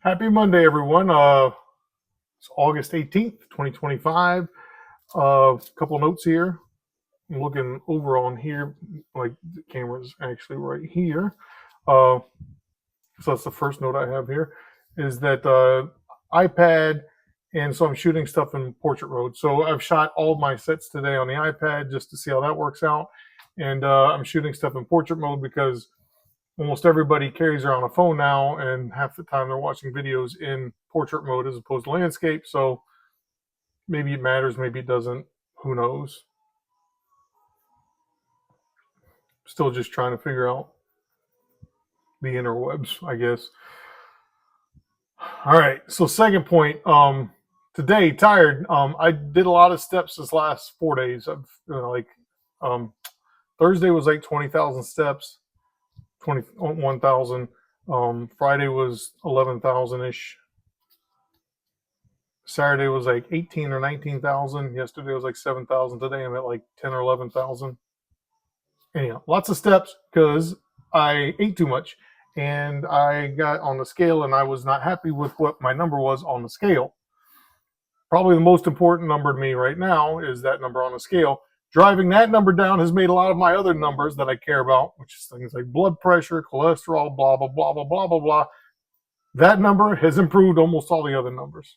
Happy Monday, everyone. It's August 18th, 2025. A couple notes here. I'm looking over on here, like the camera's actually right here. Uh, so that's the first note I have here, is that iPad, and so I'm shooting stuff in portrait mode. So I've shot all my sets today on the iPad just to see how that works out. And I'm shooting stuff in portrait mode because almost everybody carries around a phone now, and half the time they're watching videos in portrait mode as opposed to landscape. So maybe it matters, maybe it doesn't. Who knows? Still just trying to figure out the interwebs, I guess. All right. So second point. Today tired. I did a lot of steps this last 4 days. Um, Thursday was like 20,000 steps, 21,000. Friday was 11,000 ish. Saturday was like 18 or 19,000. Yesterday was like 7,000. Today I'm at like 10 or 11,000. Anyhow, lots of steps because I ate too much, and I got on the scale and I was not happy with what my number was on the scale. Probably the most important number to me right now is that number on the scale. Driving that number down has made a lot of my other numbers that I care about, which is things like blood pressure, cholesterol, blah, blah, blah, blah, blah, blah, blah. That number has improved almost all the other numbers.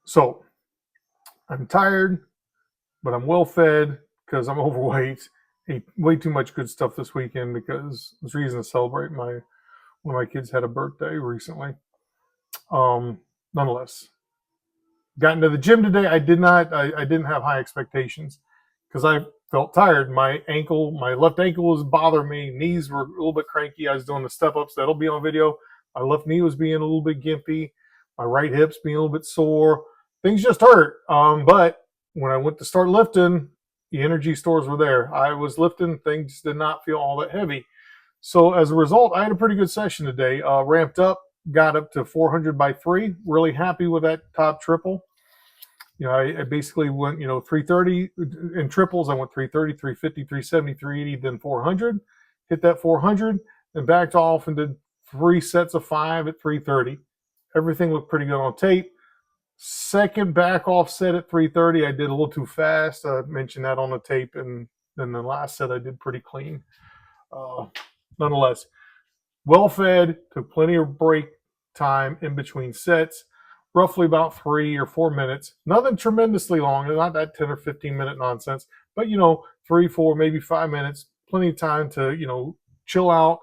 So I'm tired, but I'm well fed because I'm overweight. Ate way too much good stuff this weekend because there's reason to celebrate. One of my kids had a birthday recently. Nonetheless, got into the gym today. I didn't have high expectations because I felt tired. My left ankle was bothering me. Knees were a little bit cranky. I was doing the step ups. That'll be on video. My left knee was being a little bit gimpy. My right hip's being a little bit sore. Things just hurt. But when I went to start lifting, the energy stores were there. I was lifting. Things did not feel all that heavy. So as a result, I had a pretty good session today. Ramped up, got up to 400 by 3. Really happy with that top triple. I basically went, 330 in triples. I went 330, 350, 370, 380, then 400. Hit that 400, then backed off and did 3 sets of 5 at 330. Everything looked pretty good on tape. Second back off set at 330, I did a little too fast. I mentioned that on the tape, and then the last set I did pretty clean. Nonetheless, well fed, took plenty of break time in between sets, roughly about 3 or 4 minutes. Nothing tremendously long, not that 10 or 15 minute nonsense, but 3, 4, maybe 5 minutes, plenty of time to chill out,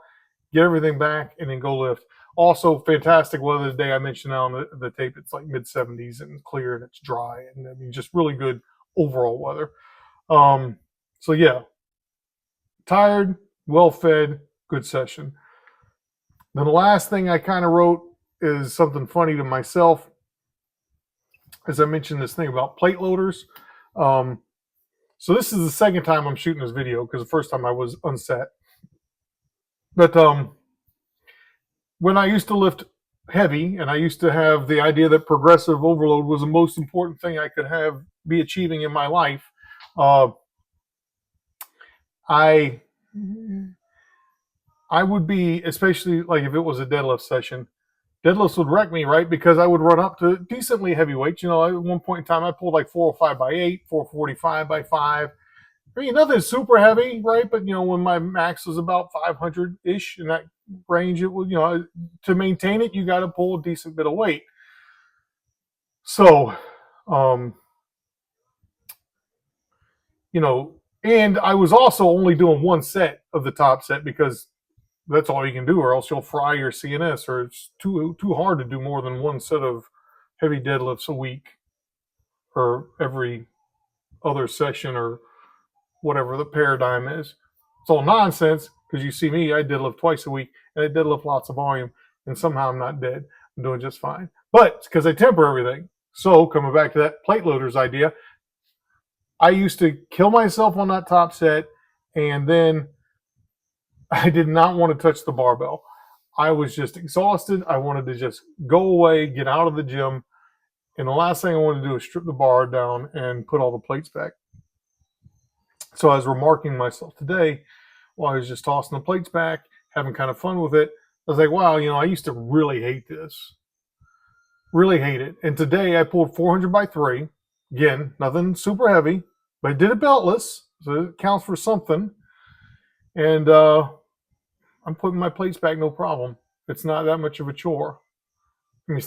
get everything back, and then go lift. Also, fantastic weather today. I mentioned on the tape, it's like mid 70s and clear and it's dry, and I mean, just really good overall weather. So yeah, tired, well fed, good session. Then the last thing I kind of wrote is something funny to myself. As I mentioned, this thing about plate loaders. So this is the second time I'm shooting this video because the first time I was unset. But when I used to lift heavy, and I used to have the idea that progressive overload was the most important thing I could be achieving in my life, I would be, especially like if it was a deadlift session, deadlifts would wreck me, right? Because I would run up to decently heavy weights. At one point in time, I pulled like 405 by 8, 445 by 5. I mean, nothing super heavy, right? But, when my max was about 500-ish in that range, it was, to maintain it, you got to pull a decent bit of weight. So, and I was also only doing one set of the top set because that's all you can do, or else you'll fry your CNS, or it's too hard to do more than one set of heavy deadlifts a week or every other session or whatever the paradigm is. It's all nonsense because you see me, I deadlift twice a week and I deadlift lots of volume, and somehow I'm not dead. I'm doing just fine. But it's because I temper everything. So coming back to that plate loaders idea, I used to kill myself on that top set, and then I did not want to touch the barbell. I was just exhausted. I wanted to just go away, get out of the gym. And the last thing I wanted to do is strip the bar down and put all the plates back. So I was remarking myself today, while I was just tossing the plates back, having kind of fun with it. I was like, wow, I used to really hate this. Really hate it. And today I pulled 400 by 3. Again, nothing super heavy, but I did it beltless, so it counts for something. And I'm putting my plates back no problem. It's not that much of a chore. I mean,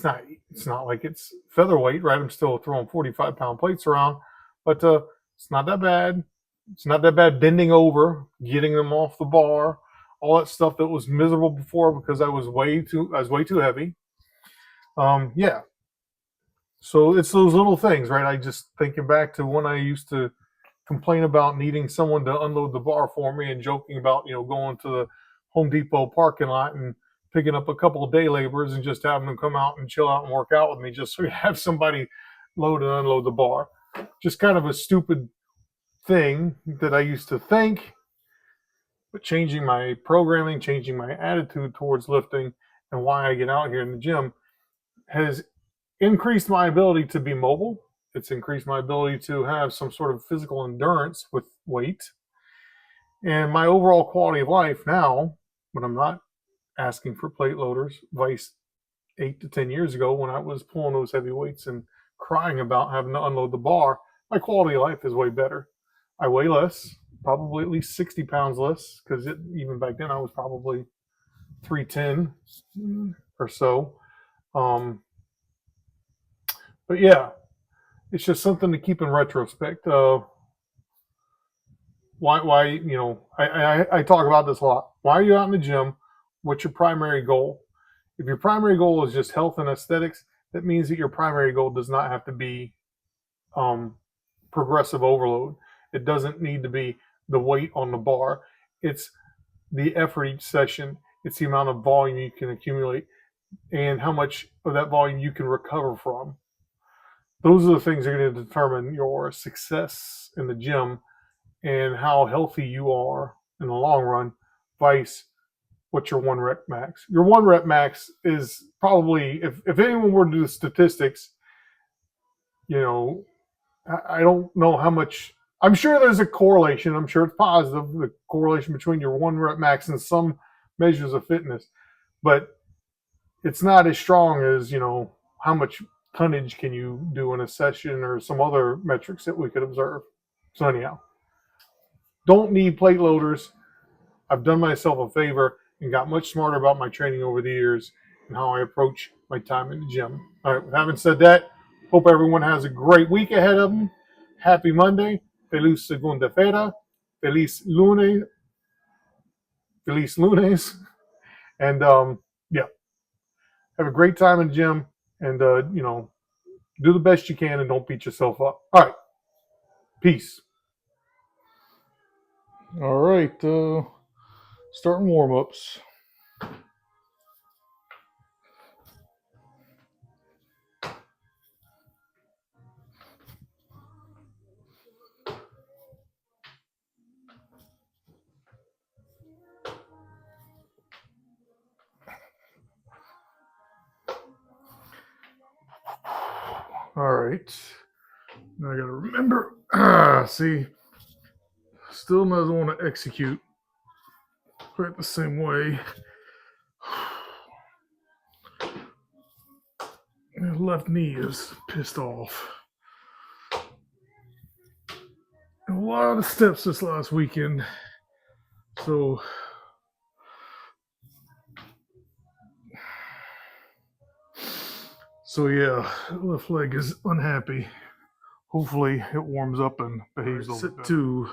it's not like it's featherweight, right? I'm still throwing 45-pound plates around, but it's not that bad. It's not that bad bending over, getting them off the bar, all that stuff that was miserable before because I was way too heavy. Yeah. So it's those little things, right? I just thinking back to when I used to complain about needing someone to unload the bar for me and joking about, going to the Home Depot parking lot and picking up a couple of day laborers and just having them come out and chill out and work out with me just so you have somebody load and unload the bar. Just kind of a stupid thing that I used to think, but changing my programming, changing my attitude towards lifting and why I get out here in the gym has increased my ability to be mobile. It's increased my ability to have some sort of physical endurance with weight. And my overall quality of life now, when I'm not asking for plate loaders, vice 8 to 10 years ago when I was pulling those heavy weights and crying about having to unload the bar, my quality of life is way better. I weigh less, probably at least 60 pounds less, because even back then I was probably 310 or so. But yeah, it's just something to keep in retrospect. Why I talk about this a lot. Why are you out in the gym? What's your primary goal? If your primary goal is just health and aesthetics, that means that your primary goal does not have to be progressive overload. It doesn't need to be the weight on the bar. It's the effort each session. It's the amount of volume you can accumulate and how much of that volume you can recover from. Those are the things that are going to determine your success in the gym and how healthy you are in the long run, vice what's your 1 rep max. Your 1 rep max is probably, if anyone were to do the statistics, I don't know how much. I'm sure there's a correlation. I'm sure it's positive, the correlation between your 1 rep max and some measures of fitness, but it's not as strong as, how much tonnage can you do in a session or some other metrics that we could observe. So anyhow, don't need plate loaders. I've done myself a favor and got much smarter about my training over the years and how I approach my time in the gym. All right, with having said that, hope everyone has a great week ahead of them. Happy Monday. Feliz segunda-feira. Feliz lunes. And yeah, have a great time in the gym and, do the best you can and don't beat yourself up. All right. Peace. All right. Starting warm-ups. All right. Now I got to remember. See, still doesn't want to execute quite the same way. Left knee is pissed off. A lot of steps this last weekend. So yeah, left leg is unhappy. Hopefully it warms up and behaves a little bit better. Two.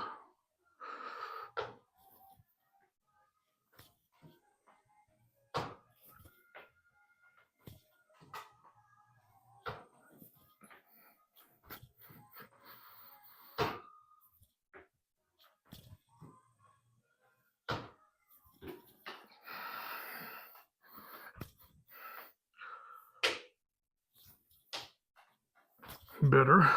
Better.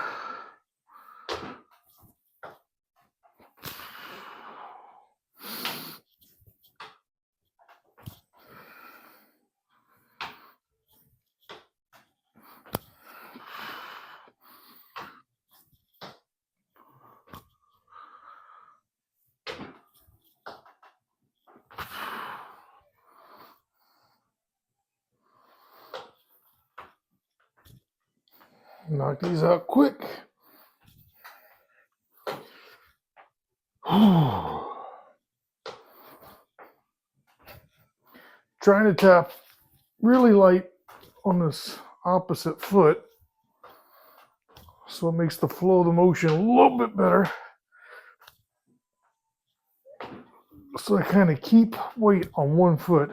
Knock these out quick. Trying to tap really light on this opposite foot so it makes the flow of the motion a little bit better. So I kind of keep weight on one foot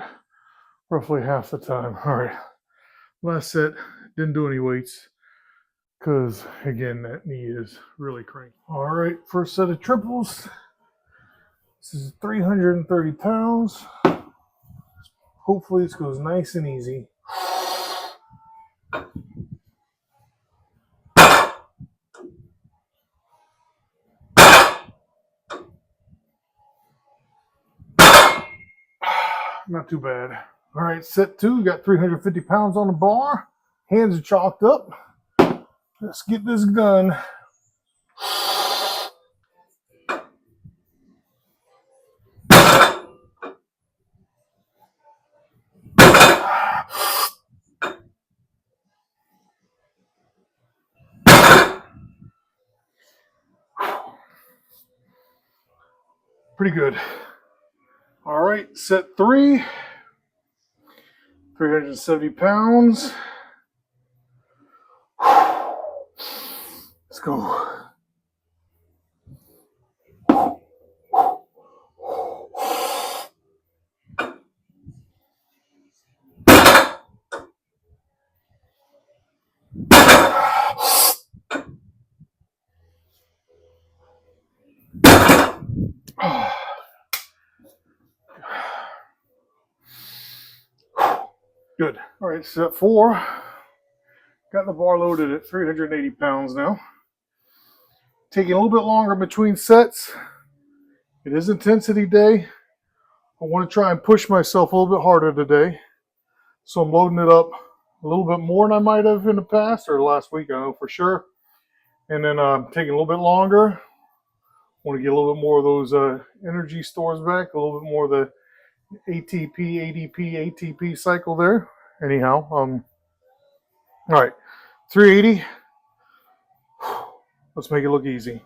roughly half the time. All right, last set, didn't do any weights because again, that knee is really cranky. All right, first set of triples. This is 330 pounds. Hopefully this goes nice and easy. Not too bad. All right, set two, got 350 pounds on the bar. Hands are chalked up. Let's get this done. Pretty good. All right, set three, 370 pounds. Let's go. Good. All right, set four. Got the bar loaded at 380 pounds now. Taking a little bit longer between sets. It is intensity day. I want to try and push myself a little bit harder today. So I'm loading it up a little bit more than I might have in the past or last week, I know for sure. And then taking a little bit longer. Want to get a little bit more of those energy stores back, a little bit more of the ATP, ADP, ATP cycle there. Anyhow, all right, 380. Let's make it look easy.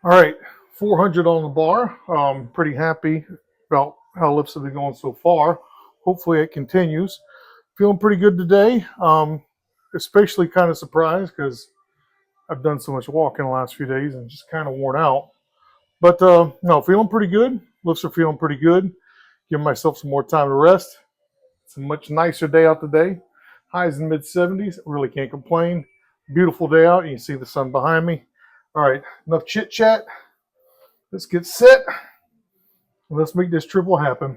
All right, 400 on the bar. Pretty happy about how lifts have been going so far. Hopefully it continues. Feeling pretty good today. Especially kind of surprised because I've done so much walking the last few days and just kind of worn out. But no, feeling pretty good. Lifts are feeling pretty good. Giving myself some more time to rest. It's a much nicer day out today. Highs in the mid 70s. Really can't complain. Beautiful day out. You can see the sun behind me. All right, enough chit chat. Let's get set. Let's make this triple happen.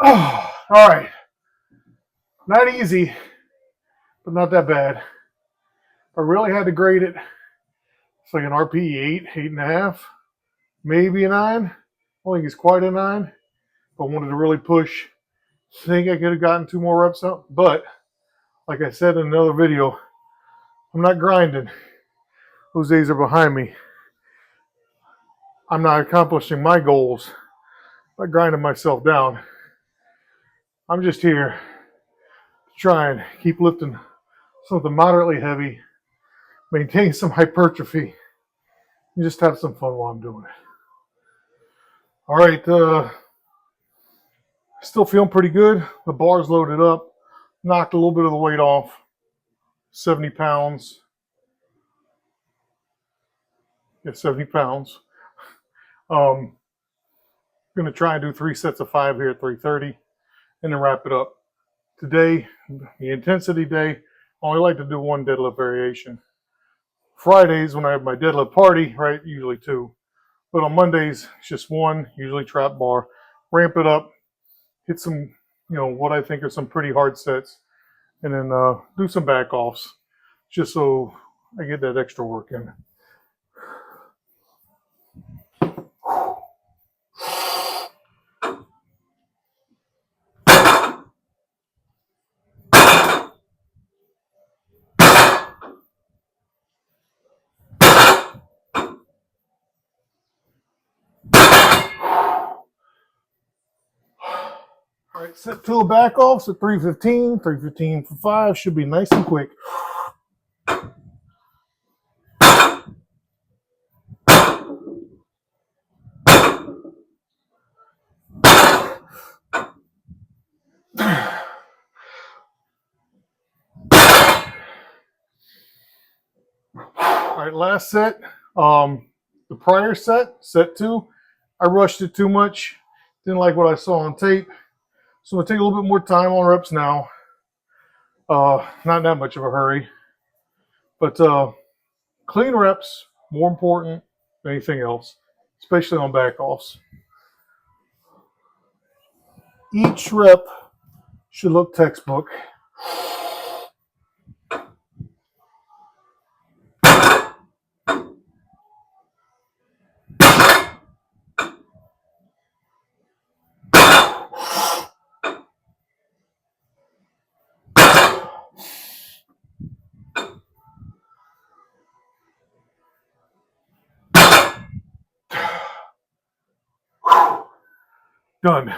Oh, all right. Not easy, but not that bad. If I really had to grade it, it's like an RP 8, 8.5, maybe a 9. I don't think it's quite a 9. If I wanted to really push, I think I could have gotten 2 more reps up. But like I said in another video, I'm not grinding. Those days are behind me. I'm not accomplishing my goals by grinding myself down. I'm just here to try and keep lifting something moderately heavy, maintain some hypertrophy, and just have some fun while I'm doing it. All right, still feeling pretty good. The bar's loaded up. Knocked a little bit of the weight off. 70 pounds. Yeah, 70 pounds. Going to try and do 3 sets of 5 here at 330 and then wrap it up. Today, The intensity day, I only like to do one deadlift variation. Fridays, when I have my deadlift party, right, usually two. But on Mondays, it's just one, usually trap bar. Ramp it up, hit some, what I think are some pretty hard sets, and then do some back offs, just so I get that extra work in. All right, set two back offs at 315. 315 for 5 should be nice and quick. All right, last set. The prior set 2, I rushed it too much. Didn't like what I saw on tape. So I'm going to take a little bit more time on reps now. Not that much of a hurry. But clean reps, more important than anything else, especially on back offs. Each rep should look textbook. Done.